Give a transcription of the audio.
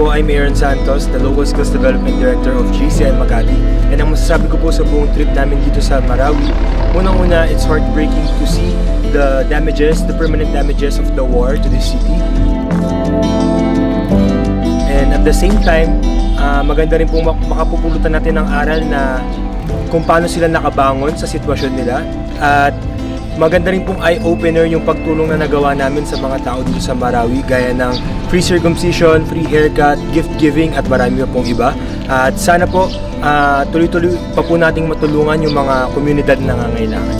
po ay Aaron Santos, the Local Skills Development Director of GCN Makati. And ang masasabi ko po sa buong trip namin dito sa Marawi, unang-una, it's heartbreaking to see the damages, the permanent damages of the war to the city. And at the same time, maganda rin po makapupulutan natin ng aral na kung paano sila nakabangon sa sitwasyon nila. At maganda rin pong eye-opener yung pagtulong na nagawa namin sa mga tao dito sa Marawi, gaya ng free circumcision, free haircut, gift giving at marami pa pong iba. At sana po tuloy-tuloy pa po nating matulungan yung mga komunidad na nangangailangan.